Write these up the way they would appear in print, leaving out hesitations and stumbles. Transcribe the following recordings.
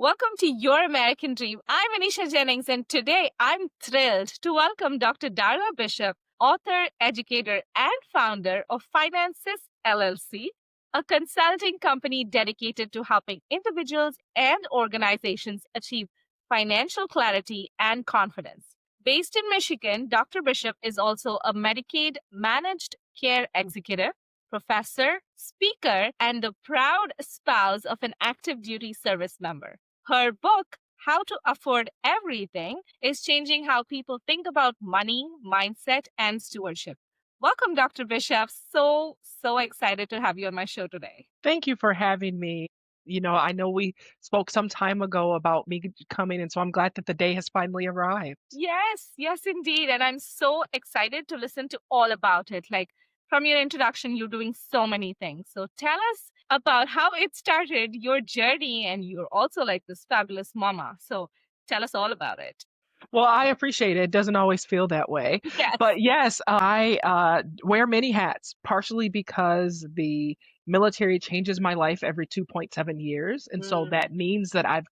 Welcome to Your American Dream. I'm Anisha Jennings, and today I'm thrilled to welcome Dr. Darla Bishop, author, educator, and founder of FinanSIS LLC, a consulting company dedicated to helping individuals and organizations achieve financial clarity and confidence. Based in Michigan, Dr. Bishop is also a Medicaid managed care executive, professor, speaker, and the proud spouse of an active duty service member. Her book, How to Afford Everything, is changing how people think about money, mindset, and stewardship. Welcome, Dr. Bishop. So excited to have you on my show today. Thank you for having me. I know we spoke some time ago about me coming, and so I'm glad that the day has finally arrived. Yes, indeed. And I'm so excited to listen to all about it. Like from your introduction, you're doing so many things. So tell us about how it started, your journey, and you're also like this fabulous mama. So tell us all about it. Well, I appreciate it. It doesn't always feel that way. Yes. But yes, I wear many hats, partially because the military changes my life every 2.7 years. And so that means that I've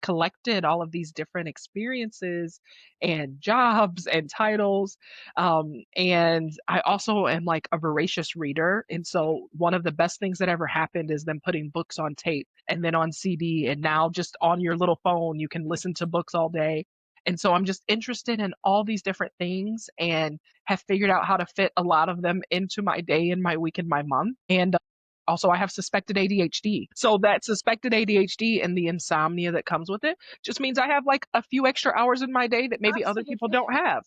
collected all of these different experiences and jobs and titles. And I also am like a voracious reader. And so one of the best things that ever happened is them putting books on tape and then on CD. And now just on your little phone, you can listen to books all day. And so I'm just interested in all these different things and have figured out how to fit a lot of them into my day and my week and my month. And also, I have suspected ADHD. So that suspected ADHD and the insomnia that comes with it just means I have like a few extra hours in my day that maybe other people Absolutely. don't have.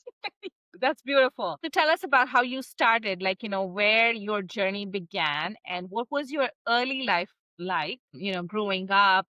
That's beautiful. So tell us about how you started, like, where your journey began and what was your early life like, growing up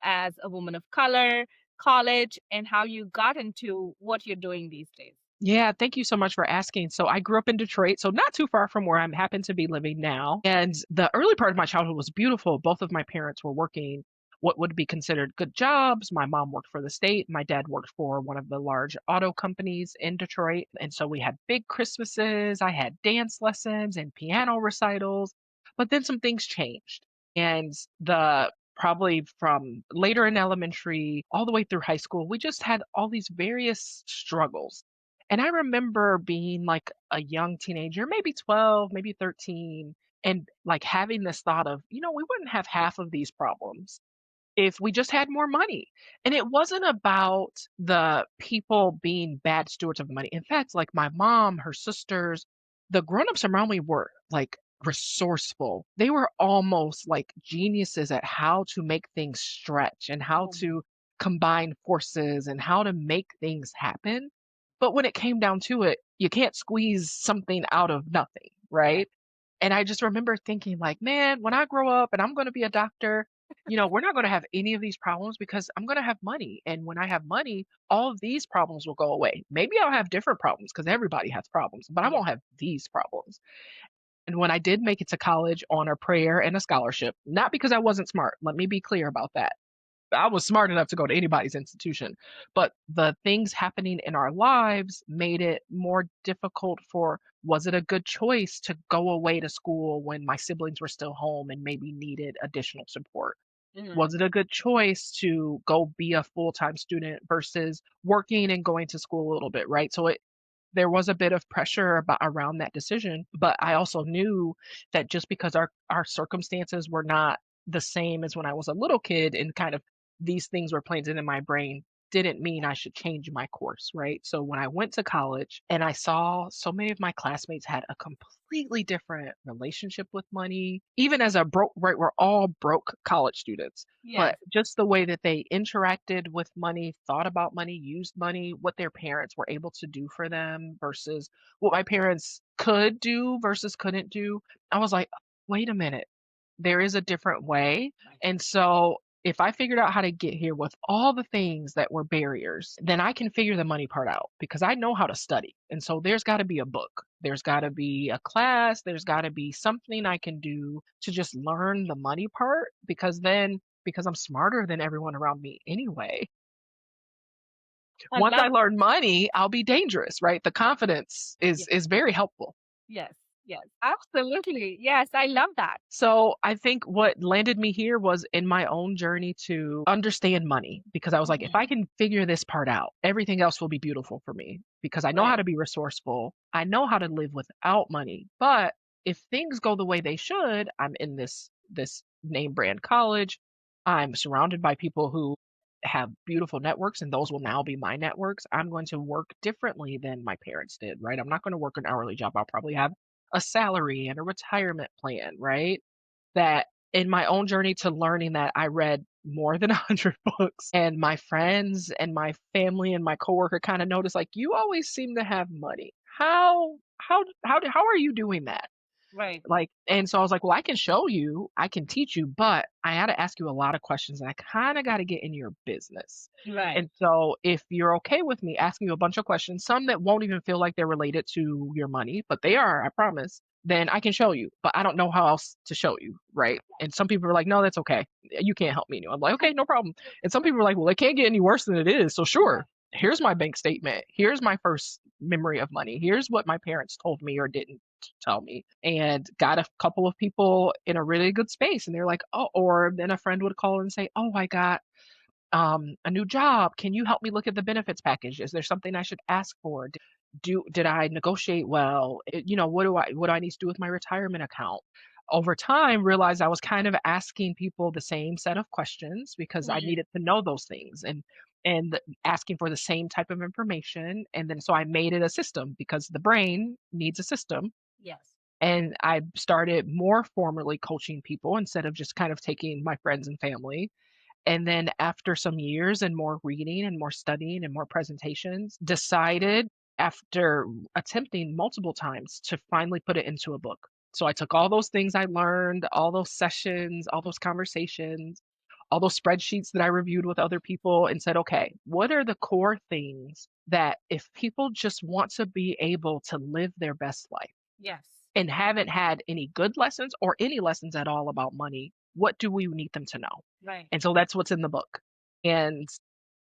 as a woman of color, college, and how you got into what you're doing these days. Yeah, thank you so much for asking. So I grew up in Detroit, so not too far from where I'm happen to be living now. And the early part of my childhood was beautiful. Both of my parents were working what would be considered good jobs. My mom worked for the state. My dad worked for one of the large auto companies in Detroit. And so we had big Christmases. I had dance lessons and piano recitals. But then some things changed. And the probably from later in elementary all the way through high school, we just had all these various struggles, and I remember being like a young teenager, maybe 12, maybe 13, and like having this thought of, we wouldn't have half of these problems if we just had more money. And it wasn't about the people being bad stewards of the money. In fact, like my mom, her sisters, the grown-ups around me were like resourceful. They were almost like geniuses at how to make things stretch and how Oh, to combine forces and how to make things happen. But when it came down to it, you can't squeeze something out of nothing, right. right? And I just remember thinking like, man, when I grow up and I'm going to be a doctor, we're not going to have any of these problems because I'm going to have money. And when I have money, all of these problems will go away. Maybe I'll have different problems because everybody has problems, but I Yeah. won't have these problems. And when I did make it to college on a prayer and a scholarship, not because I wasn't smart, let me be clear about that. I was smart enough to go to anybody's institution, but the things happening in our lives made it more difficult for, was it a good choice to go away to school when my siblings were still home and maybe needed additional support? Mhm. Was it a good choice to go be a full-time student versus working and going to school a little bit, right? So there was a bit of pressure around that decision, but I also knew that just because our circumstances were not the same as when I was a little kid and kind of these things were planted in my brain didn't mean I should change my course, right? So when I went to college and I saw so many of my classmates had a completely different relationship with money, even as a broke, right? We're all broke college students, Yes. but just the way that they interacted with money, thought about money, used money, what their parents were able to do for them versus what my parents could do versus couldn't do. I was like, wait a minute, there is a different way. Right. And so if I figured out how to get here with all the things that were barriers, then I can figure the money part out because I know how to study. And so there's got to be a book, there's got to be a class, there's got to be something I can do to just learn the money part because I'm smarter than everyone around me anyway. I Once I love learn money, I'll be dangerous, right? The confidence Yeah. is very helpful. Yes. Yes, absolutely. Yes, I love that. So I think what landed me here was in my own journey to understand money because I was like, if I Mhm. can figure this part out, everything else will be beautiful for me because I know how Right. to be resourceful. I know how to live without money. But if things go the way they should, I'm in this name brand college. I'm surrounded by people who have beautiful networks and those will now be my networks. I'm going to work differently than my parents did, right? I'm not going to work an hourly job. I'll probably have a salary and a retirement plan, right? That in my own journey to learning that I read more than 100 books and my friends and my family and my coworker kind of noticed like you always seem to have money. How are you doing that? Right. Like, and so I was like, well, I can show you, I can teach you, but I got to ask you a lot of questions and I kind of got to get in your business. Right. And so if you're okay with me asking you a bunch of questions, some that won't even feel like they're related to your money, but they are, I promise, then I can show you, but I don't know how else to show you. Right. And some people are like, no, that's okay. You can't help me. I'm like, okay, no problem. And some people are like, well, it can't get any worse than it is. So Right. sure, here's my bank statement. Here's my first memory of money. Here's what my parents told me or didn't tell me, and got a couple of people in a really good space and they're like, oh, or then a friend would call and say, oh, I got a new job, can you help me look at the benefits package, is there something I should ask for, did I negotiate well, what do I need to do with my retirement account. Over time realized I was kind of asking people the same set of questions because I Mm. needed to know those things, and asking for the same type of information, and then so I made it a system because the brain needs a system. Yes. And I started more formally coaching people instead of just kind of taking my friends and family. And then after some years and more reading and more studying and more presentations, decided after attempting multiple times to finally put it into a book. So I took all those things I learned, all those sessions, all those conversations, all those spreadsheets that I reviewed with other people and said, okay, what are the core things that if people just want to be able to live their best life Yes. and haven't had any good lessons or any lessons at all about money, what do we need them to know? Right. And so that's what's in the book. And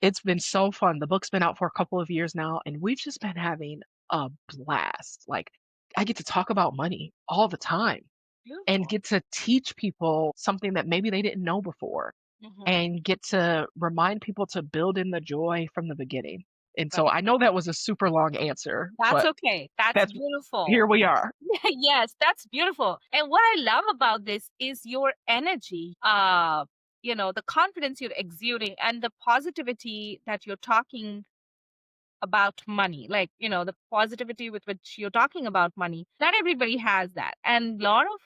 it's been so fun. The book's been out for a couple of years now, and we've just been having a blast. Like, I get to talk about money all the time and Beautiful. get to teach people something that maybe they didn't know before Hmm. and get to remind people to build in the joy from the beginning. And so Right. I know that was a super long answer, That's but okay. That's that's here beautiful. we are. Yes, that's beautiful. And what I love about this is your energy, the confidence you're exuding and the positivity that you're talking about money. Like, the positivity with which you're talking about money. Not everybody has that. And a lot of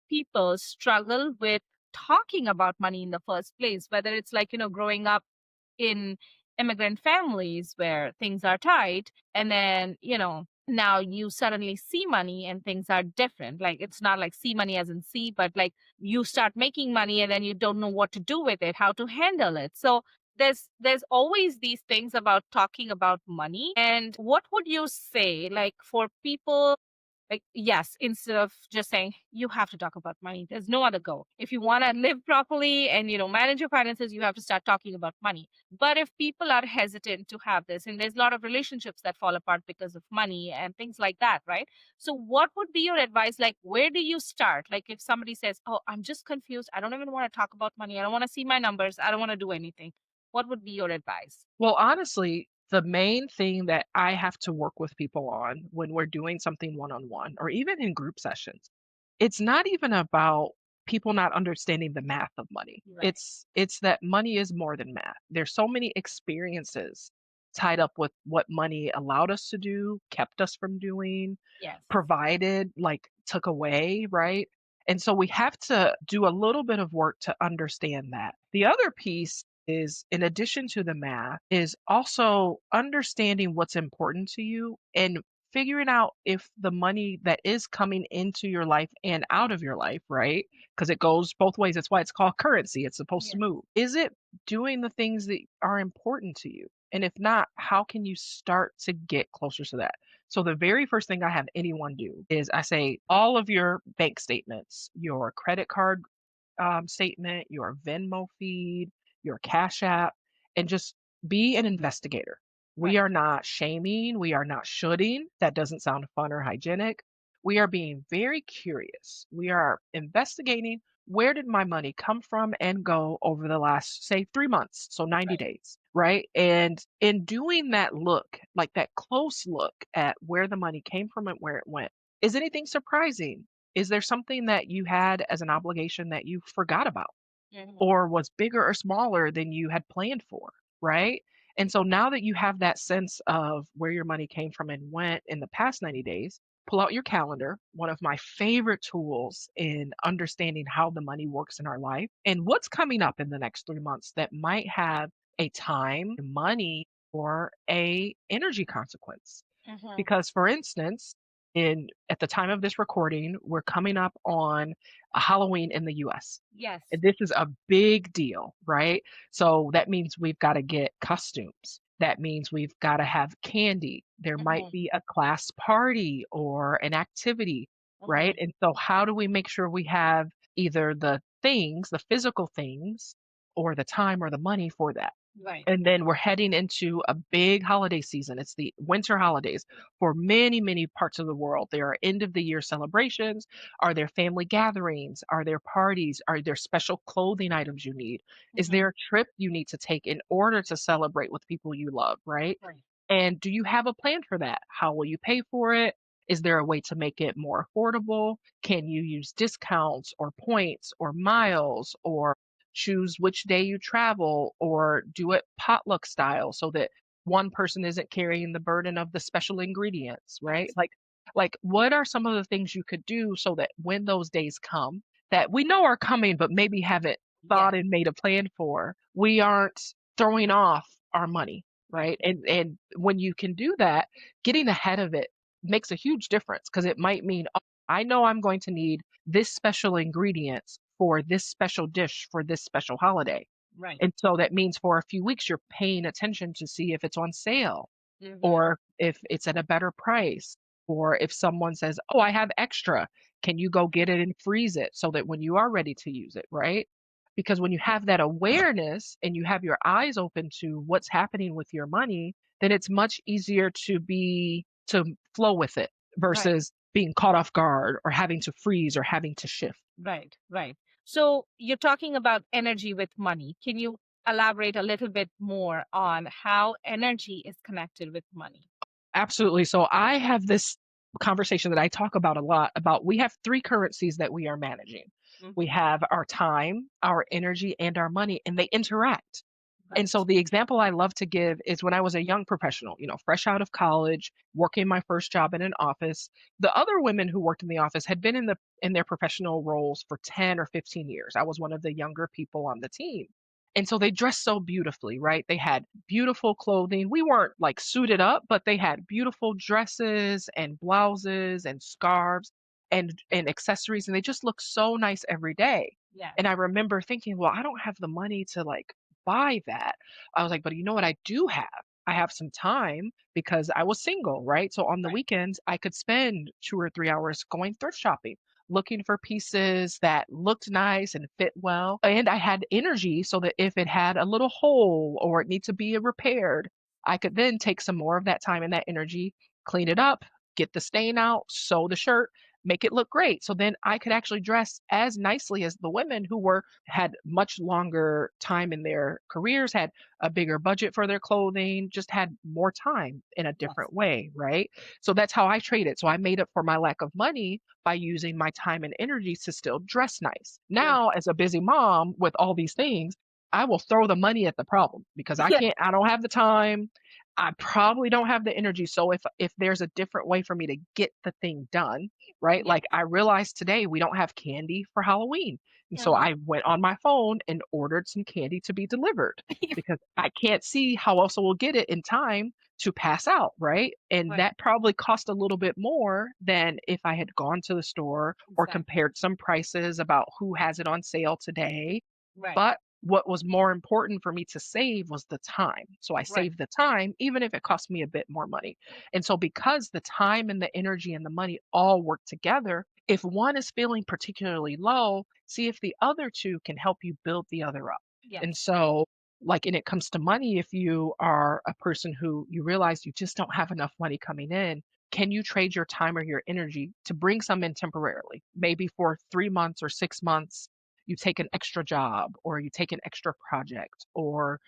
people struggle with talking about money in the first place, whether it's like, growing up in immigrant families where things are tight, and then now you suddenly see money and things are different. Like, it's not like see money as in see, but like you start making money and then you don't know what to do with it, how to handle it. So there's always these things about talking about money. And what would you say, like, for people, like, yes, instead of just saying you have to talk about money, there's no other go. If you want to live properly and manage your finances, you have to start talking about money. But if people are hesitant to have this, and there's a lot of relationships that fall apart because of money and things like that, right? So what would be your advice? Like, where do you start? Like, if somebody says, oh, I'm just confused, I don't even want to talk about money, I don't want to see my numbers, I don't want to do anything, what would be your advice? Well, honestly, the main thing that I have to work with people on when we're doing something one on one or even in group sessions, it's not even about people not understanding the math of money. Right. It's that money is more than math. There's so many experiences tied up with what money allowed us to do, kept us from doing, Yes. provided, like took away, right? And so we have to do a little bit of work to understand that. The other piece is, in addition to the math, is also understanding what's important to you and figuring out if the money that is coming into your life and out of your life, right? Because it goes both ways. That's why it's called currency. It's supposed to Yes. move. Is it doing the things that are important to you? And if not, how can you start to get closer to that? So the very first thing I have anyone do is I say all of your bank statements, your credit card statement, your Venmo feed, your Cash App, and just be an investigator. We Right. are not shaming, we are not shoulding. That doesn't sound fun or hygienic. We are being very curious. We are investigating where did my money come from and go over the last, say, 3 months, so 90 Right. days, right? And in doing that look, like that close look at where the money came from and where it went, is anything surprising? Is there something that you had as an obligation that you forgot about? Mhm. Or was bigger or smaller than you had planned for, right? And so now that you have that sense of where your money came from and went in the past 90 days, pull out your calendar, one of my favorite tools in understanding how the money works in our life and what's coming up in the next 3 months that might have a time, money, or a energy consequence. Mhm. Because for instance, in at the time of this recording, we're coming up on a Halloween in the US. Yes. And this is a big deal, right? So that means we've got to get costumes. That means we've got to have candy. There might Mhm. be a class party or an activity, right? Mhm. And so how do we make sure we have either the things, the physical things, or the time or the money for that? Right. And then we're heading into a big holiday season. It's the winter holidays for many, many parts of the world. There are end of the year celebrations. Are there family gatherings? Are there parties? Are there special clothing items you need? Is Mhm. there a trip you need to take in order to celebrate with people you love, right? Right. And do you have a plan for that? How will you pay for it? Is there a way to make it more affordable? Can you use discounts or points or miles or choose which day you travel or do it potluck style so that one person isn't carrying the burden of the special ingredients, right? Right. Like what are some of the things you could do so that when those days come that we know are coming but maybe haven't Yes. thought and made a plan for, we aren't throwing off our money, Right. right? And when you can do that, getting ahead of it makes a huge difference because it might mean, "Oh, I know I'm going to need this special ingredients for this special dish for this special holiday." Right. And so that means for a few weeks you're paying attention to see if it's on sale Mhm. or if it's at a better price, or if someone says, "Oh, I have extra. Can you go get it and freeze it so that when you are ready to use it," right? Because when you have that awareness and you have your eyes open to what's happening with your money, then it's much easier to flow with it Right. versus being caught off guard or having to freeze or having to shift. Right. Right. So you're talking about energy with money. Can you elaborate a little bit more on how energy is connected with money? Absolutely. So I have this conversation that I talk about a lot about we have 3 currencies that we are managing. We Mhm. have our time, our energy, and our money, and they interact. And so Right. the example I love to give is when I was a young professional, fresh out of college, working my first job in an office. The other women who worked in the office had been in their professional roles for 10 or 15 years. I was one of the younger people on the team. And so they dressed so beautifully, right? They had beautiful clothing. We weren't like suited up, but they had beautiful dresses and blouses and scarves and accessories and they just looked so nice every day. Yes. And I remember thinking, well, I don't have the money to like buy that. I was like, but you know what I do have? I have some time because I was single, right? So on the Right. weekends, I could spend 2 or 3 hours going thrift shopping, looking for pieces that looked nice and fit well. And I had energy so that if it had a little hole or it needs to be repaired, I could then take some more of that time and that energy, clean it up, get the stain out, sew the shirt, make it look great. So then I could actually dress as nicely as the women who were had much longer time in their careers, had a bigger budget for their clothing, just had more time in a Yes. different way, right? So that's how I traded. So I made up for my lack of money by using my time and energy to still dress nice. Now, Perfect. as a busy mom with all these things, I will throw the money at the problem because Yes. I don't have the time. I probably don't have the energy. So if there's a different way for me to get the thing done, right? Yes. Like I realized today we don't have candy for Halloween. And so Mhm. I went on my phone and ordered some candy to be delivered because I can't see how else I will get it in time to pass out, right? And Right. that probably cost a little bit more than if I had gone to the store or Exactly. compared some prices about who has it on sale today. Right. But what was more important for me to save was the time. So I Right. saved the time, even if it cost me a bit more money. And so, because the time and the energy and the money all work together, if one is feeling particularly low, see if the other two can help you build the other up. And Yes. so, like, and it comes to money, if you are a person who you realize you just don't have enough money coming in, can you trade your time or your energy to bring some in temporarily? Maybe for 3 months or 6 months, you take an extra job or you take an extra project, or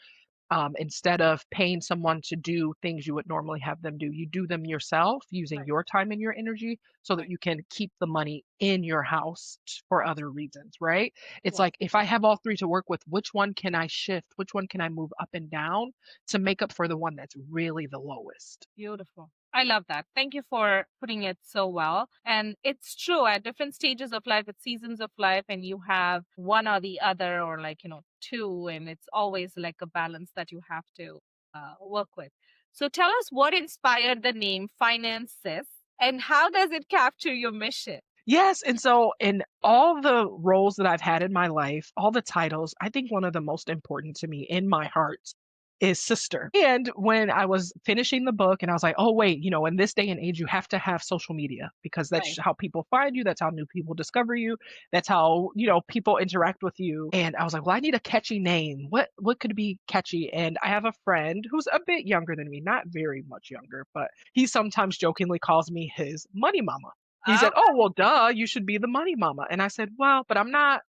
instead of paying someone to do things you would normally have them do, you do them yourself using Right. your time and your energy so that Right. you can keep the money in your house for other reasons, right? It's Yes. like if I have all three to work with, which one can I shift? Which one can I move up and down to make up for the one that's really the lowest? Beautiful. I love that. Thank you for putting it so well. And it's true at different stages of life, it's seasons of life, and you have one or the other, or like, two, and it's always like a balance that you have to work with. So tell us what inspired the name FinanSIS and how does it capture your mission? Yes, and so in all the roles that I've had in my life, all the titles, I think one of the most important to me in my heart is sister. And when I was finishing the book and I was like, "Oh wait, in this day and age you have to have social media because that's Right. how people find you, that's how new people discover you, that's how, people interact with you." And I was like, "Well, I need a catchy name. What could be catchy?" And I have a friend who's a bit younger than me, not very much younger, but he sometimes jokingly calls me his money mama. He Oh, said, "Oh, well, duh, you should be the money mama." And I said, "Well, but I'm not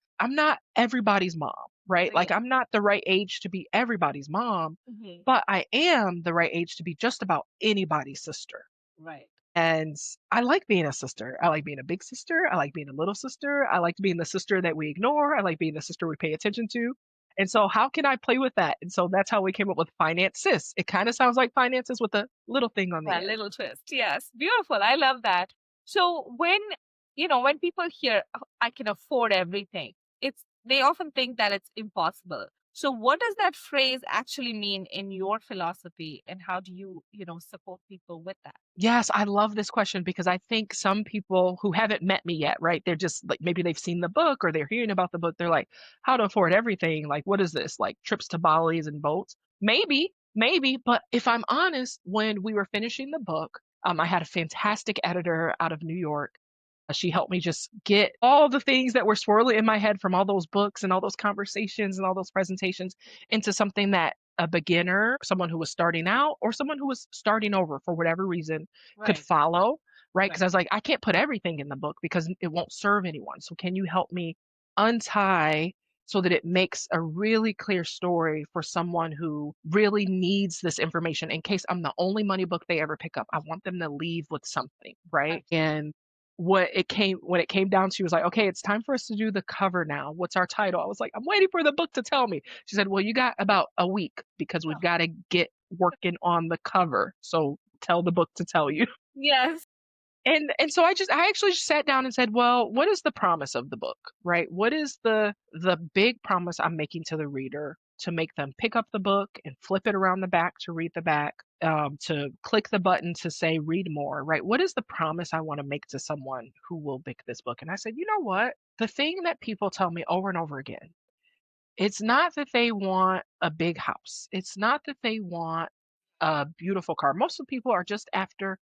everybody's mom, right? Like yeah. I'm not the right age to be everybody's mom, Mhm. but I am the right age to be just about anybody's sister." Right. And I like being a sister. I like being a big sister. I like being a little sister. I like being the sister that we ignore. I like being the sister we pay attention to. And so how can I play with that? And so that's how we came up with Finance Sis. It kind of sounds like finances with a little thing on the A end. little twist. Yes. Beautiful. I love that. So when people hear, "Oh, I can afford everything," they often think that it's impossible. So what does that phrase actually mean in your philosophy and how do you support people with that? Yes, I love this question because I think some people who haven't met me yet, right? They're just like maybe they've seen the book or they're hearing about the book. They're like, how to afford everything? Like, what is this? Like trips to Bali's and boats? Maybe. But if I'm honest, when we were finishing the book, I had a fantastic editor out of New York. She helped me just get all the things that were swirling in my head from all those books and all those conversations and all those presentations into something that a beginner, someone who was starting out, or someone who was starting over for whatever reason could Right. follow, right? Because Right. I was like, I can't put everything in the book because it won't serve anyone. So can you help me untie so that it makes a really clear story for someone who really needs this information in case I'm the only money book they ever pick up? I want them to leave with something, right? Absolutely. And when it came down to was like, okay, it's time for us to do the cover now. What's our title? I was like, I'm waiting for the book to tell me. She said, well, you got about a week because we've Oh, got to get working on the cover. So tell the book to tell you. yes. And so I actually just sat down and said, well, what is the promise of the book, right? What is the big promise I'm making to the reader to make them pick up the book and flip it around the back to read the back, to click the button to say read more, right? What is the promise I want to make to someone who will pick this book? And I said, you know what? The thing that people tell me over and over again, it's not that they want a big house. It's not that they want a beautiful car. Most of the people are just after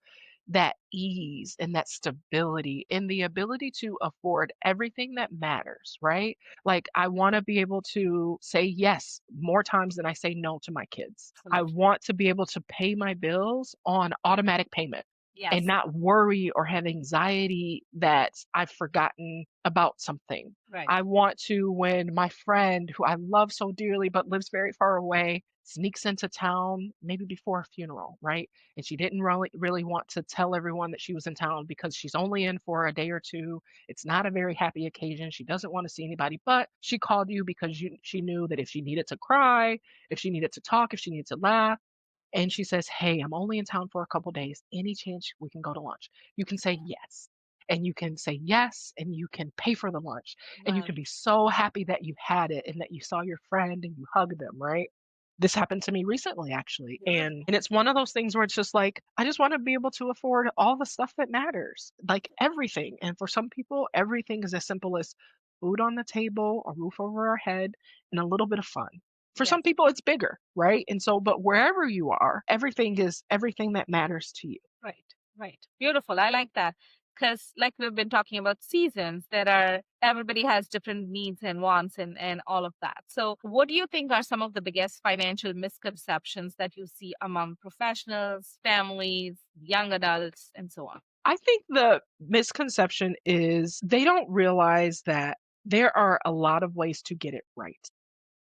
that ease and that stability and the ability to afford everything that matters, right? Like, I want to be able to say yes more times than I say no to my kids. I Absolutely. want to be able to pay my bills on automatic payment and Yes. not worry or have anxiety that I've forgotten about something. Right. I want to, when my friend who I love so dearly but lives very far away sneaks into town, maybe before a funeral, right? And she didn't really want to tell everyone that she was in town because she's only in for a day or two. It's not a very happy occasion. She doesn't want to see anybody, but she called you because she knew that if she needed to cry, if she needed to talk, if she needed to laugh, and she says, "Hey, I'm only in town for a couple days. Any chance we can go to lunch?" You can say yes. And you can say yes, and you can pay for the lunch. And you Right. can be so happy that you had it and that you saw your friend and you hugged them, right? This happened to me recently, actually. And Beautiful. it's one of those things where it's just like, I just want to be able to afford all the stuff that matters, like everything. And for some people, everything is as simple as food on the table, a roof over our head, and a little bit of fun. For Yes. some people, it's bigger, right? And so, but wherever you are, everything is everything that matters to you. Right. Right. Beautiful. I like that. because like we've been talking about seasons, there are everybody has different needs and wants and all of that. So what do you think are some of the biggest financial misconceptions that you see among professionals, families, young adults, and so on? I think the misconception is they don't realize that there are a lot of ways to get it right.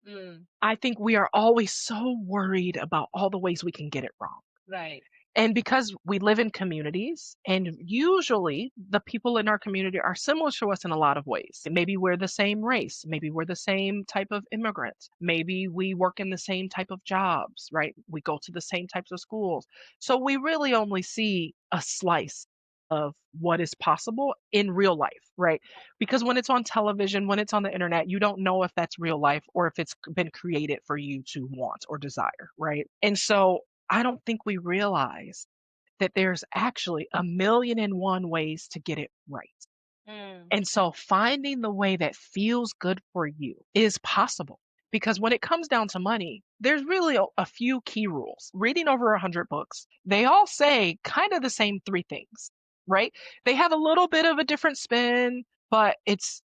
Mm, I think we are always so worried about all the ways we can get it wrong. right. And because we live in communities, and usually the people in our community are similar to us in a lot of ways. Maybe we're the same race, maybe we're the same type of immigrant, maybe we work in the same type of jobs, right? We go to the same types of schools. So we really only see a slice of what is possible in real life, right? Because when it's on television, when it's on the internet, you don't know if that's real life or if it's been created for you to want or desire, right? And so I don't think we realize that there's actually a million and one ways to get it right. Mm, And so finding the way that feels good for you is possible. Because when it comes down to money, there's really a few key rules. Reading over 100 books, they all say kind of the same three things, right? They have a little bit of a different spin, but it's,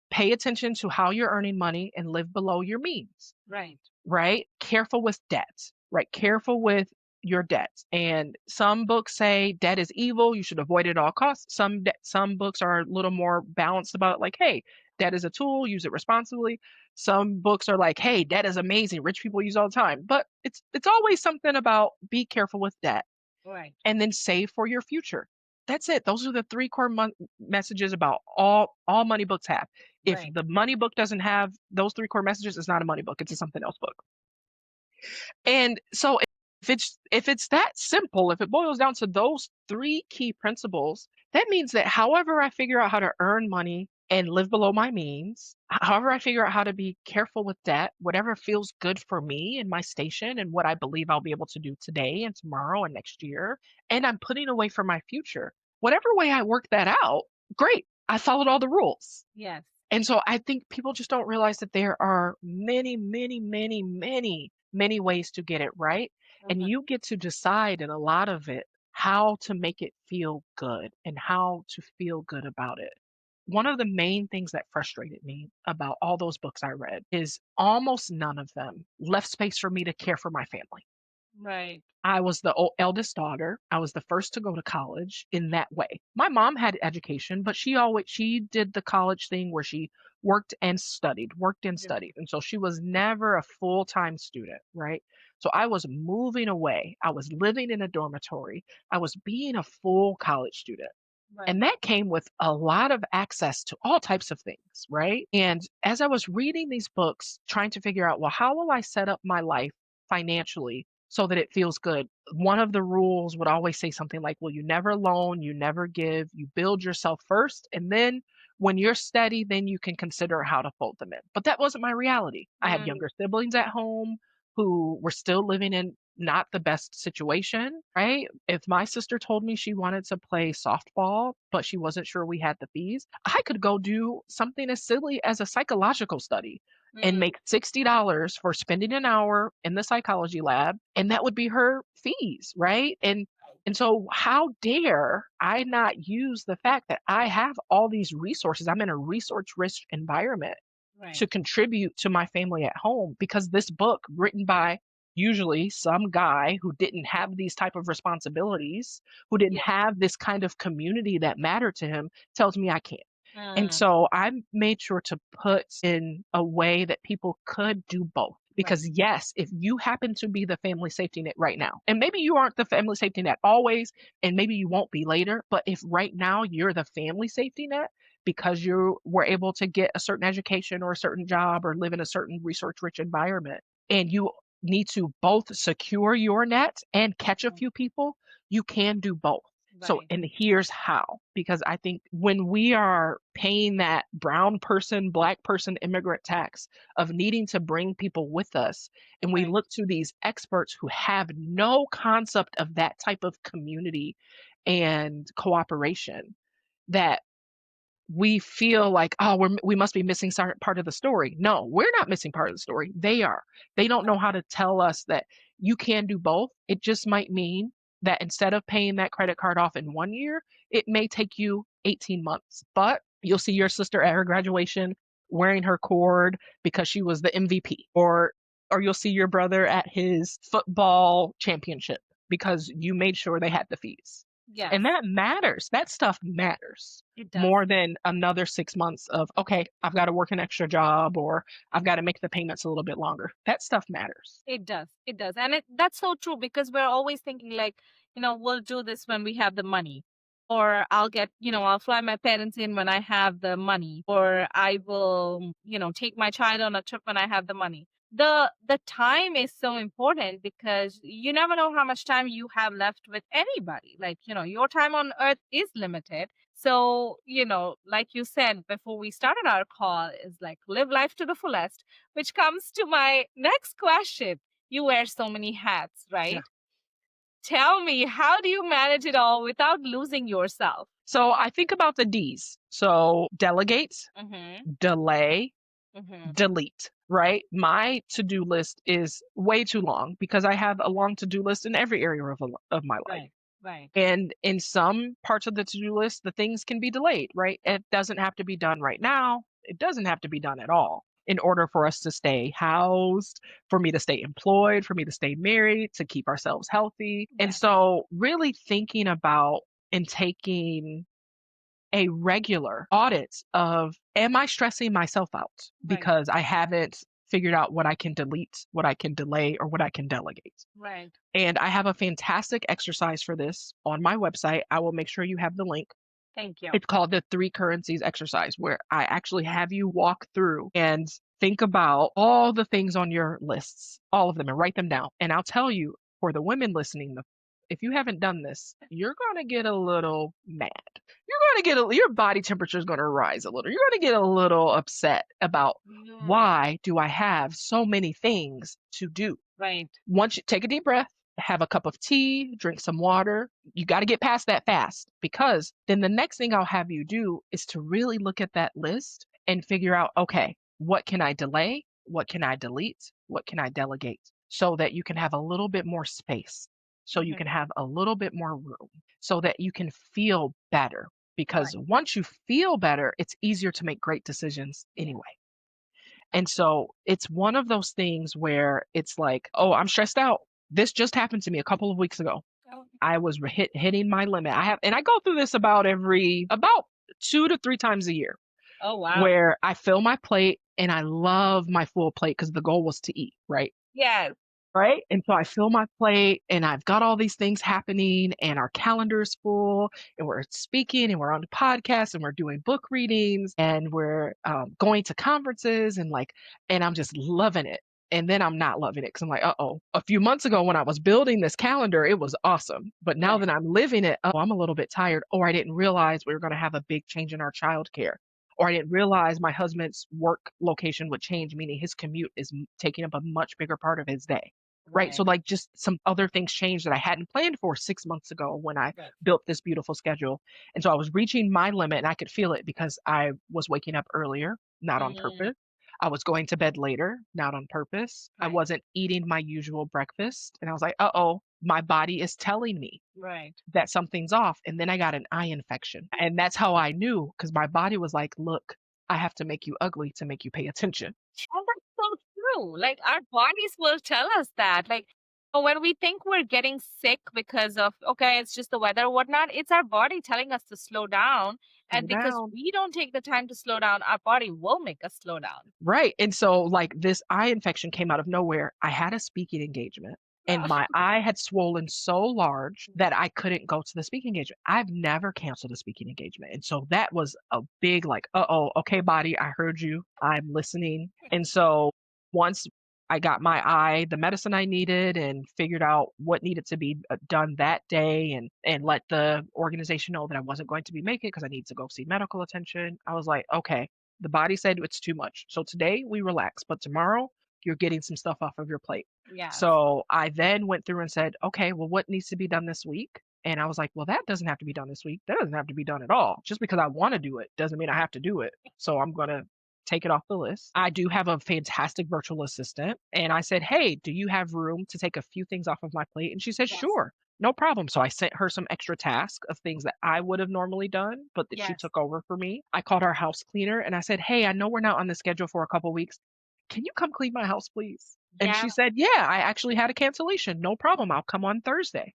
pay attention to how you're earning money and live below your means, right. right? Careful with debt, right? Careful with your debts. And some books say debt is evil, you should avoid it at all costs. Some books are a little more balanced about it, like, hey, debt is a tool, use it responsibly. Some books are like, hey, debt is amazing, rich people use it all the time. But it's always something about be careful with debt Right. and then save for your future. That's it. Those are the three core messages about all money books have. If Right. the money book doesn't have those three core messages, it's not a money book. It's a something else book. And so if it's that simple, if it boils down to those three key principles, that means that however I figure out how to earn money and live below my means, however I figure out how to be careful with debt, whatever feels good for me and my station and what I believe I'll be able to do today and tomorrow and next year, and I'm putting away for my future. Whatever way I work that out, great. I followed all the rules. Yes. And so I think people just don't realize that there are many, many, many, many, many ways to get it right. And Mhm. you get to decide in a lot of it how to make it feel good and how to feel good about it. One of the main things that frustrated me about all those books I read is almost none of them left space for me to care for my family. Right. I was the eldest daughter. I was the first to go to college in that way. My mom had education, but she did the college thing where she worked and Yeah. studied. And so she was never a full-time student, right? So I was moving away. I was living in a dormitory. I was being a full college student. Right. And that came with a lot of access to all types of things, right? And as I was reading these books, trying to figure out, well, how will I set up my life financially so that it feels good? One of the rules would always say something like, well, you never loan, you never give, you build yourself first. And then when you're steady, then you can consider how to fold them in. But that wasn't my reality. I had Mm, younger siblings at home who were still living in not the best situation, right? If my sister told me she wanted to play softball, but she wasn't sure we had the fees, I could go do something as silly as a psychological study and mm, make $60 for spending an hour in the psychology lab, and that would be her fees, right? And so how dare I not use the fact that I have all these resources? I'm in a resource rich environment right. to contribute to my family at home because this book written by usually some guy who didn't have these type of responsibilities, who didn't Yeah. have this kind of community that mattered to him, tells me I can't. And Mm, so I made sure to put in a way that people could do both. right. Because yes, if you happen to be the family safety net right now, and maybe you aren't the family safety net always, and maybe you won't be later, but if right now you're the family safety net because you were able to get a certain education or a certain job or live in a certain research rich environment, and you need to both secure your net and catch a few people, you can do both. So, Right. and here's how, because I think when we are paying that brown person, black person immigrant tax of needing to bring people with us, and we Right. look to these experts who have no concept of that type of community and cooperation, that we feel like, oh, we must be missing part of the story. No, we're not missing part of the story. They are. They don't know how to tell us that you can do both. It just might mean that instead of paying that credit card off in 1 year, it may take you 18 months. But you'll see your sister at her graduation wearing her cord because she was the MVP, or you'll see your brother at his football championship because you made sure they had the fees. And Yes, that matters. That stuff matters it does. more than another 6 months of, okay, I've got to work an extra job or I've got to make the payments a little bit longer. That stuff matters. It does. It does. And that's so true because we're always thinking like, we'll do this when we have the money. Or I'll fly my parents in when I have the money. Or I will, take my child on a trip when I have the money. The time is so important because you never know how much time you have left with anybody. Like, your time on earth is limited. So, like you said before we started our call, is like live life to the fullest, which comes to my next question. You wear so many hats, Yeah. right? Tell me, how do you manage it all without losing yourself? So I think about the D's. So delegate, Mm-hmm. delay, Mm-hmm. delete, right? My to-do list is way too long because I have a long to-do list in every area of my life. Right. Right. And in some parts of the to-do list, the things can be delayed, right? It doesn't have to be done right now. It doesn't have to be done at all in order for us to stay housed, for me to stay employed, for me to stay married, to keep ourselves healthy. And Yes. so really thinking about and taking a regular audit of, am I stressing myself out Right. because I haven't figured out what I can delete, what I can delay, or what I can delegate? Right. And I have a fantastic exercise for this on my website. I will make sure you have the link. Thank you. It's called the three currencies exercise, where I actually have you walk through and think about all the things on your lists, all of them, and write them down. And I'll tell you, for the women listening, if you haven't done this, you're going to get a little mad. You're going to your body temperature is going to rise a little. You're going to get a little upset about, Mm, why do I have so many things to do? right. Once you take a deep breath, have a cup of tea, drink some water, you got to get past that fast, because then the next thing I'll have you do is to really look at that list and figure out, okay, what can I delay? What can I delete? What can I delegate? So that you can have a little bit more space, so you Mhm. can have a little bit more room, so that you can feel better. Because Right. once you feel better, it's easier to make great decisions Yeah. anyway. And so it's one of those things where it's like, oh, I'm stressed out. This just happened to me a couple of weeks ago. Oh, I was hitting my limit. And I go through this about 2 to 3 times a year, oh wow. where I fill my plate and I love my full plate because the goal was to eat, right? Yes. Right? And so I fill my plate and I've got all these things happening and our calendar is full and we're speaking and we're on the podcast and we're doing book readings and we're going to conferences and I'm just loving it. And then I'm not loving it because I'm like, uh-oh, a few months ago when I was building this calendar, it was awesome. But now Right. that I'm living it, oh, I'm a little bit tired. Or I didn't realize we were going to have a big change in our childcare. Or I didn't realize my husband's work location would change, meaning his commute is taking up a much bigger part of his day. Right. So Right. like just some other things changed that I hadn't planned for 6 months ago when I Right. built this beautiful schedule. And so I was reaching my limit and I could feel it because I was waking up earlier, not on Mm, purpose. I was going to bed later, not on purpose. I right. wasn't eating my usual breakfast. And I was like, uh-oh, my body is telling me Right. that something's off. And then I got an eye infection. And that's how I knew, because my body was like, look, I have to make you ugly to make you pay attention. And that's so true. Like our bodies will tell us that. Like when we think we're getting sick because of, okay, it's just the weather or whatnot, it's our body telling us to slow down. Slow And because down. we don't take the time to slow down, our body will make us slow down. Right. And so, like, this eye infection came out of nowhere. I had a speaking engagement and Ah, my eye had swollen so large that I couldn't go to the speaking engagement. I've never canceled a speaking engagement. And so that was a big, like, uh-oh, okay, body, I heard you. I'm listening. And so once I got my eye the medicine I needed and figured out what needed to be done that day, and let the organization know that I wasn't going to be making it because I need to go see medical attention, I was like, okay, the body said it's too much. So today we relax, but tomorrow you're getting some stuff off of your plate. yes. So I then went through and said, okay, well, what needs to be done this week? And I was like, well, that doesn't have to be done this week. That doesn't have to be done at all. Just because I want to do it doesn't mean I have to do it. So I'm going to take it off the list. I do have a fantastic virtual assistant. And I said, hey, do you have room to take a few things off of my plate? And she said, Yes. sure, no problem. So I sent her some extra tasks of things that I would have normally done, but that she Yes. took over for me. I called our house cleaner and I said, hey, I know we're not on the schedule for a couple weeks. Can you come clean my house, please? And Yeah. she said, yeah, I actually had a cancellation. No problem. I'll come on Thursday.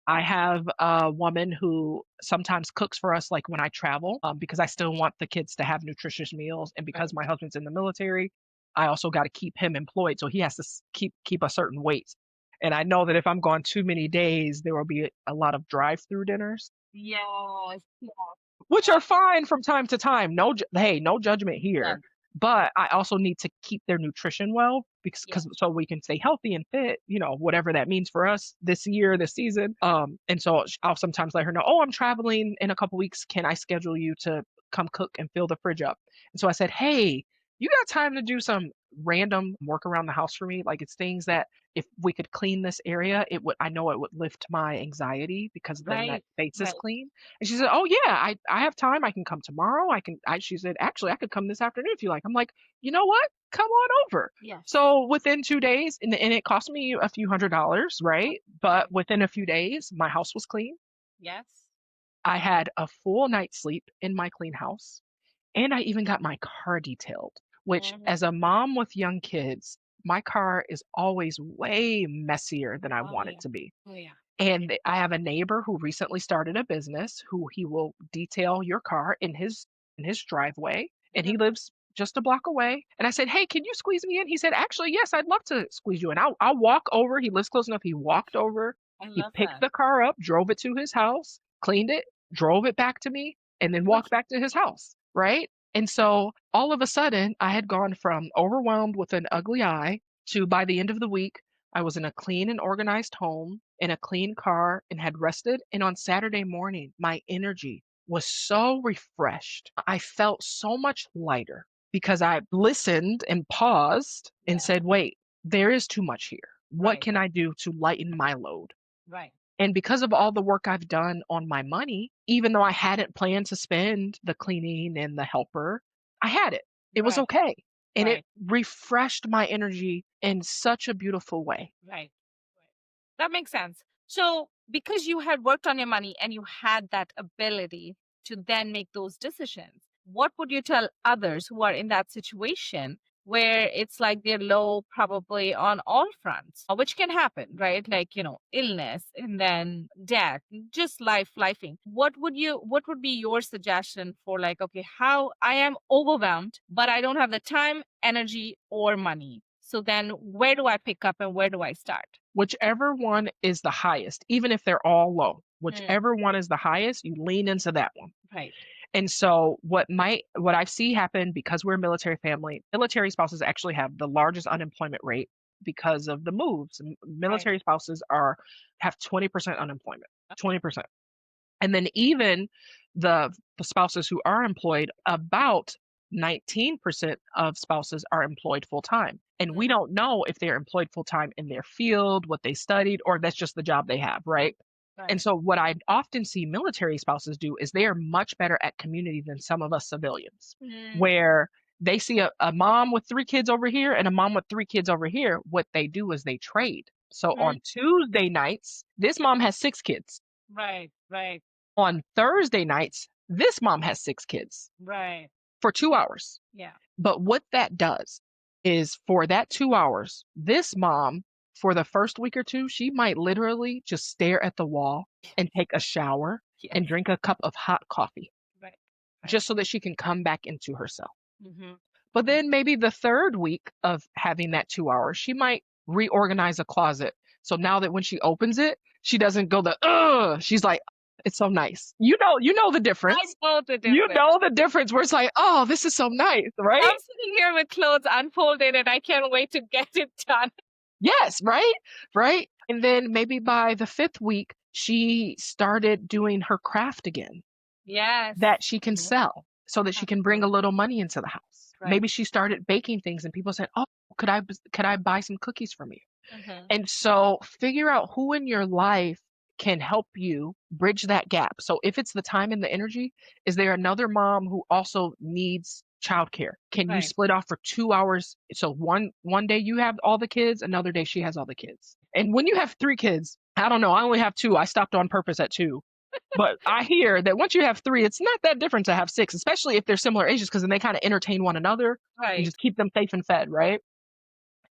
I have a woman who sometimes cooks for us, like when I travel, because I still want the kids to have nutritious meals. And because Right. my husband's in the military, I also got to keep him employed, so he has to keep a certain weight. And I know that if I'm gone too many days, there will be a lot of drive-through dinners, Yes. Yes. which are fine from time to time. No, hey, no judgment here. None. But I also need to keep their nutrition well because Yes. so we can stay healthy and fit, whatever that means for us this year, this season. And so I'll sometimes let her know, oh, I'm traveling in a couple weeks. Can I schedule you to come cook and fill the fridge up? And so I said, hey, you got time to do some random work around the house for me? Like it's things that if we could clean this area, I know it would lift my anxiety because then that Right. space is Right. clean. And she said, "Oh yeah, I have time. I can come tomorrow. She said, "Actually, I could come this afternoon if you like." I'm like, "You know what? Come on over." Yes. So within 2 days, and it cost me a few $100s, right? Right. But within a few days, my house was clean. Yes. I had a full night's sleep in my clean house, and I even got my car detailed, which Mhm. as a mom with young kids, my car is always way messier than I Oh want it yeah. to be. Oh yeah. And I have a neighbor who recently started a business who he will detail your car in his driveway, and he Mhm. lives just a block away. And I said, "Hey, can you squeeze me in?" He said, "Actually, yes, I'd love to squeeze you in. I'll walk over." He lives close enough. He walked over. I He love picked that. the car up, drove it to his house, cleaned it, drove it back to me, and then Good. walked back to his house, right? And so all of a sudden, I had gone from overwhelmed with an ugly eye to by the end of the week, I was in a clean and organized home, in a clean car, and had rested. And on Saturday morning, my energy was so refreshed. I felt so much lighter because I listened and paused and Yeah. said, wait, there is too much here. What Right. can I do to lighten my load? Right. And because of all the work I've done on my money, even though I hadn't planned to spend the cleaning and the helper, I had it. It was Right. okay. And it Right. refreshed my energy in such a beautiful way. Right. Right. That makes sense. So, because you had worked on your money and you had that ability to then make those decisions, what would you tell others who are in that situation where it's like they're low probably on all fronts, which can happen, right? Like, illness and then death, just lifing. What would be your suggestion for like, okay, how I am overwhelmed, but I don't have the time, energy, or money. So then where do I pick up and where do I start? Whichever one is the highest, even if they're all low, Mm, whichever one is the highest, you lean into that one. right. And so what I see happen because we're a military family, military spouses actually have the largest unemployment rate because of the moves. Right. Military spouses have 20% unemployment. 20%. And then even the spouses who are employed, about 19% of spouses are employed full time. And we Mm, don't know if they're employed full time in their field, what they studied, or that's just the job they have, right? And right. so what I often see military spouses do is they are much better at community than some of us civilians, Mm, where they see a mom with 3 kids over here and a mom with 3 kids over here. What they do is they trade. So mm, on Tuesday nights, this mom has 6 kids. right. Right. On Thursday nights, this mom has 6 kids Right. for 2 hours. Yeah. But what that does is for that 2 hours, this mom, for the first week or two, she might literally just stare at the wall and take a shower Yes. and drink a cup of hot coffee Right. Right. just so that she can come back into herself. Mm-hmm. But then maybe the third week of having that 2 hours, she might reorganize a closet. So now that when she opens it, she doesn't go ugh. She's like, it's so nice. You know the I difference. know the You difference. know the difference where it's like, oh, this is so nice, right? I'm sitting here with clothes unfolded and I can't wait to get it done. Yes, right? Right? And then maybe by the fifth week, she started doing her craft again Yes. that she can Mhm. sell so that she can bring a Absolutely. little money into the house. Right. Maybe she started baking things and people said, "Oh, could I buy some cookies from you?" Mm-hmm. And so figure out who in your life can help you bridge that gap. So if it's the time and the energy, is there another mom who also needs childcare. Can you Right. split off for 2 hours? So one day you have all the kids, another day she has all the kids. And when you have 3 kids, I don't know, I only have 2. I stopped on purpose at 2. But I hear that once you have 3, it's not that different to have 6, especially if they're similar ages, because then they kind of entertain one another and Right. just keep them safe and fed, right?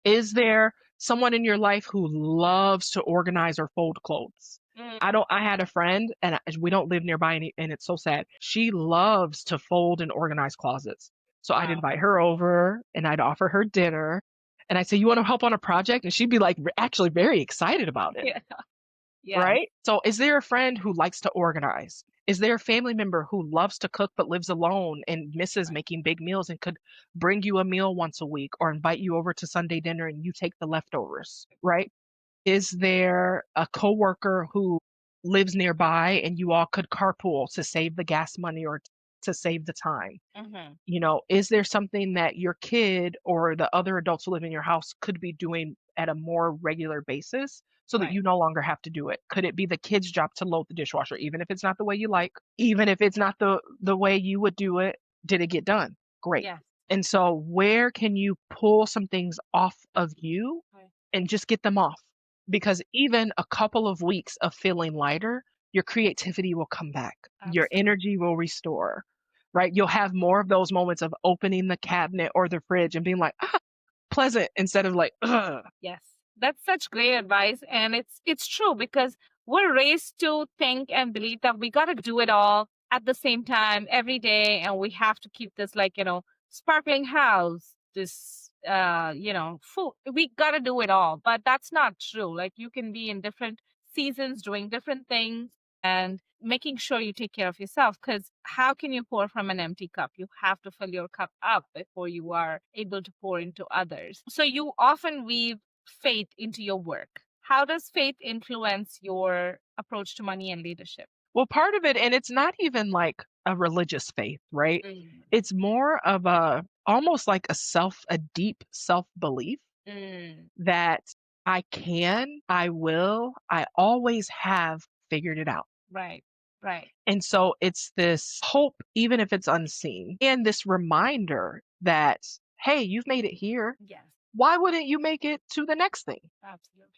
Is there someone in your life who loves to organize or fold clothes? Mm, I had a friend, and we don't live nearby, and it's so sad. She loves to fold and organize closets. So I'd wow. invite her over and I'd offer her dinner. And I'd say, "You want to help on a project?" And she'd be like, actually very excited about it. Yeah. Yes. Right? So is there a friend who likes to organize? Is there a family member who loves to cook but lives alone and misses Right. making big meals and could bring you a meal once a week or invite you over to Sunday dinner and you take the leftovers, right? Is there a coworker who lives nearby and you all could carpool to save the gas money or to save the time? Hmm. Is there something that your kid or the other adults who live in your house could be doing at a more regular basis so that Right. you no longer have to do it? Could it be the kid's job to load the dishwasher, even if it's not the way you like, even if it's not the way you would do it? Did it get done? Great. Yes. And so where can you pull some things off of you Right. and just get them off? Because even a couple of weeks of feeling lighter, your creativity will come back. Your Absolutely. energy will restore, right? You'll have more of those moments of opening the cabinet or the fridge and being like, ah, pleasant instead of like, ugh. Yes. That's such great advice. And it's true because we're raised to think and believe that we gotta do it all at the same time every day. And we have to keep this like, sparkling house, this food. We gotta do it all. But that's not true. Like you can be in different seasons doing different things and making sure you take care of yourself. Because how can you pour from an empty cup? You have to fill your cup up before you are able to pour into others. So you often weave faith into your work. How does faith influence your approach to money and leadership? Well, part of it, and it's not even like a religious faith, right? Mm, It's more of almost like a deep self belief mm, that I will, I always have figured it out. right, right. And so it's this hope, even if it's unseen, and this reminder that, hey, you've made it here. Yes, Why wouldn't you make it to the next thing? absolutely.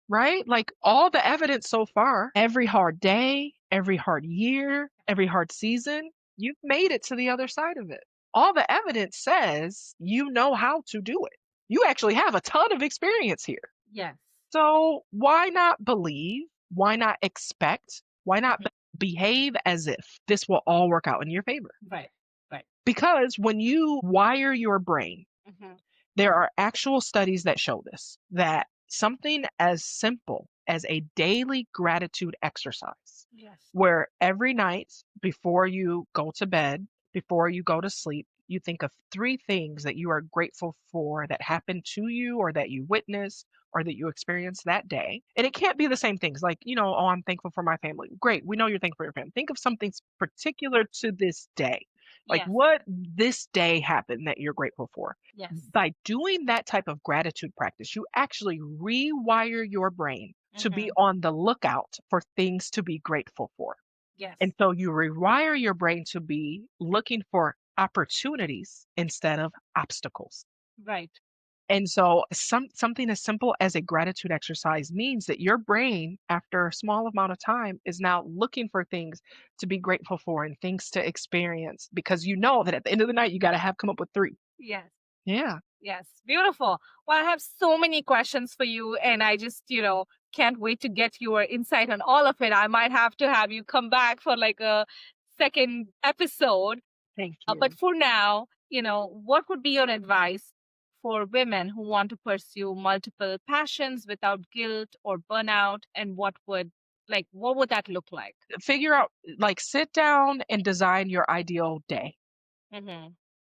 Right? Like all the evidence so far, every hard day, every hard year, every hard season, you've made it to the other side of it. All the evidence says you know how to do it. You actually have a ton of experience here. Yes. So why not believe? Why not expect? Why not Mhm. behave as if this will all work out in your favor? Right, right. Because when you wire your brain, Hmm. there are actual studies that show this, that something as simple as a daily gratitude exercise, Yes. where every night before you go to bed, before you go to sleep, you think of 3 things that you are grateful for that happened to you or that you witnessed or that you experienced that day. And it can't be the same things like, oh, I'm thankful for my family. Great. We know you're thankful for your family. Think of something particular to this day. Like Yes. what this day happened that you're grateful for. Yes. By doing that type of gratitude practice, you actually rewire your brain to be Hmm. on the lookout for things to be grateful for. Yes. And so you rewire your brain to be looking for opportunities instead of obstacles. Right. And so something as simple as a gratitude exercise means that your brain, after a small amount of time, is now looking for things to be grateful for and things to experience because you know that at the end of the night, you got to have come up with 3. Yes. Yeah. Yes, beautiful. Well, I have so many questions for you, and I just, can't wait to get your insight on all of it. I might have to have you come back for like a second episode. Thank But you. for now, what would be your advice for women who want to pursue multiple passions without guilt or burnout? And what would that look like? Figure out, like, sit down and design your ideal day. Mm-hmm.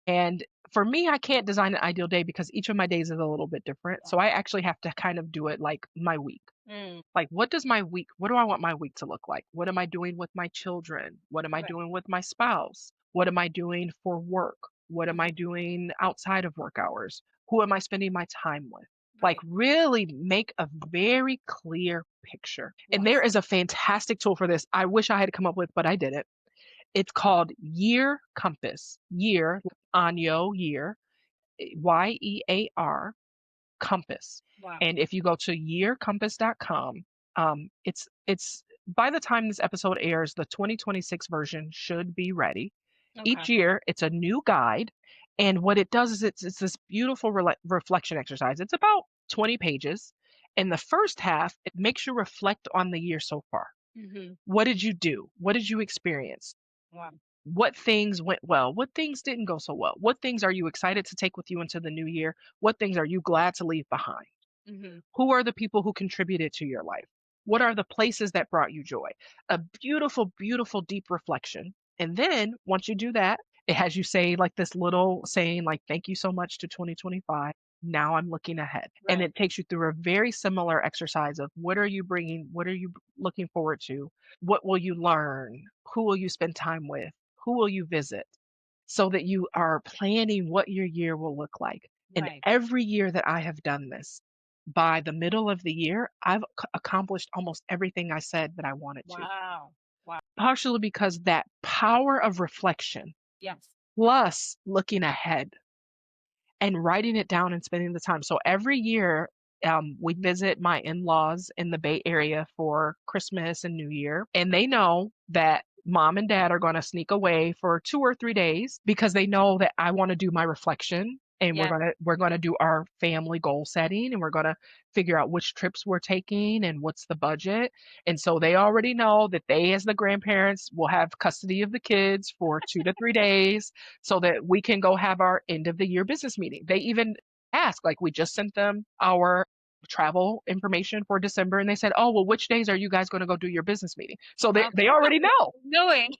And for me, I can't design an ideal day because each of my days is a little bit different. So I actually have to kind of do it like my week. Mm, Like, what do I want my week to look like? What am I doing with my children? What am I right. doing with my spouse? What am I doing for work? What am I Mhm. doing outside of work hours? Who am I spending my time with? Like, Right. really make a very clear picture. And there Yes. is a fantastic tool for this. I wish I had come up with, but I didn't. It's called Year Compass. Year, Anyo, year, YEAR, Compass. Wow. And if you go to yearcompass.com, it's by the time this episode airs, the 2026 version should be ready. Okay. Each year, it's a new guide, and what it does is it's this beautiful reflection exercise. It's about 20 pages. In the first half, it makes you reflect on the year so far. Mm-hmm. What did you do? What did you experience? Wow. What things went well? What things didn't go so well? What things are you excited to take with you into the new year? What things are you glad to leave behind? Mm-hmm. Who are the people who contributed to your life? What are the places that brought you joy? A beautiful, beautiful, deep reflection. And then once you do that, it has you say like this little saying, like, thank you so much to 2025. Now I'm looking ahead. And Right. it takes you through a very similar exercise of what are you bringing? What are you looking forward to? What will you learn? Who will you spend time with? Who will you visit? So that you are planning what your year will look like. And Right. every year that I have done this, by the middle of the year, I've accomplished almost everything I said that I wanted to. Wow. Wow. Partially because that power of reflection, Yes. plus looking ahead and writing it down and spending the time. So every year, we visit my in laws in the Bay Area for Christmas and New Year. And they know that mom and dad are going to sneak away for 2 or 3 days because they know that I want to do my reflection and Yeah. we're going to do our family goal setting and we're going to figure out which trips we're taking and what's the budget. And so they already know that they, as the grandparents, will have custody of the kids for 2 to 3 days so that we can go have our end of the year business meeting. They even ask, like, we just sent them our travel information for December and they said, "Oh, well, which days are you guys going to go do your business meeting?" So Wow. they already know Knowing.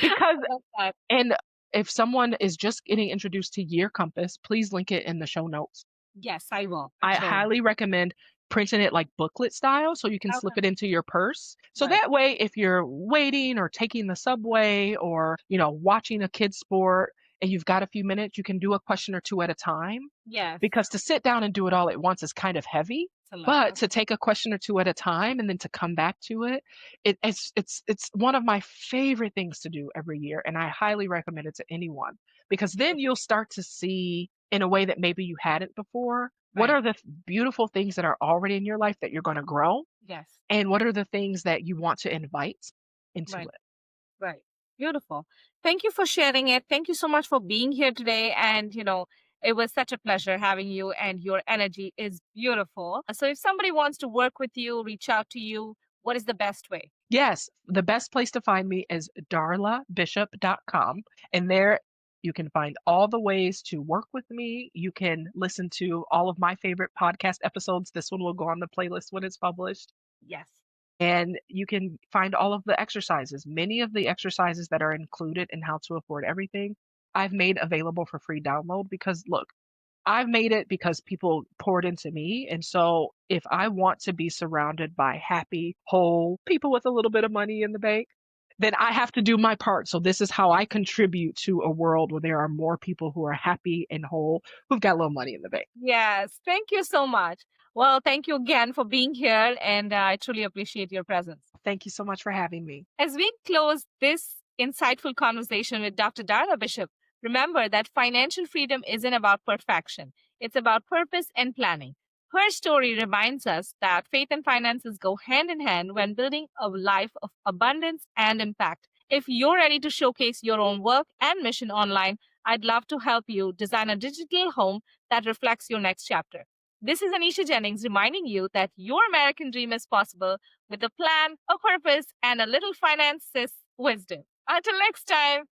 because I love that. and if someone is just getting introduced to Year Compass, please link it in the show notes. Yes, I will. I Sure. highly recommend printing it like booklet style so you can slip Okay. it into your purse. So Right. that way, if you're waiting or taking the subway or, watching a kid's sport and you've got a few minutes, you can do a question or two at a time Yes. because to sit down and do it all at once is kind of heavy. It's a lot. But to take a question or two at a time and then to come back to it, it's one of my favorite things to do every year, and I highly recommend it to anyone because then you'll start to see in a way that maybe you hadn't before. What Right. are the beautiful things that are already in your life that you're going to grow, Yes. and what are the things that you want to invite into Right. it? Right. Beautiful. Thank you for sharing it. Thank you so much for being here today. And, it was such a pleasure having you, and your energy is beautiful. So, if somebody wants to work with you, reach out to you, what is the best way? Yes, the best place to find me is darlabishop.com. And there you can find all the ways to work with me. You can listen to all of my favorite podcast episodes. This one will go on the playlist when it's published. Yes. And you can find all of the exercises. Many of the exercises that are included in How to Afford Everything, I've made available for free download because look, I've made it because people poured into me. And so if I want to be surrounded by happy, whole people with a little bit of money in the bank, then I have to do my part. So this is how I contribute to a world where there are more people who are happy and whole, who've got a little money in the bank. Yes. Thank you so much. Well, thank you again for being here, and I truly appreciate your presence. Thank you so much for having me. As we close this insightful conversation with Dr. Darla Bishop, remember that financial freedom isn't about perfection, it's about purpose and planning. Her story reminds us that faith and finances go hand in hand when building a life of abundance and impact. If you're ready to showcase your own work and mission online, I'd love to help you design a digital home that reflects your next chapter. This is Anisha Jennings reminding you that your American dream is possible with a plan, a purpose, and a little finances wisdom. Until next time.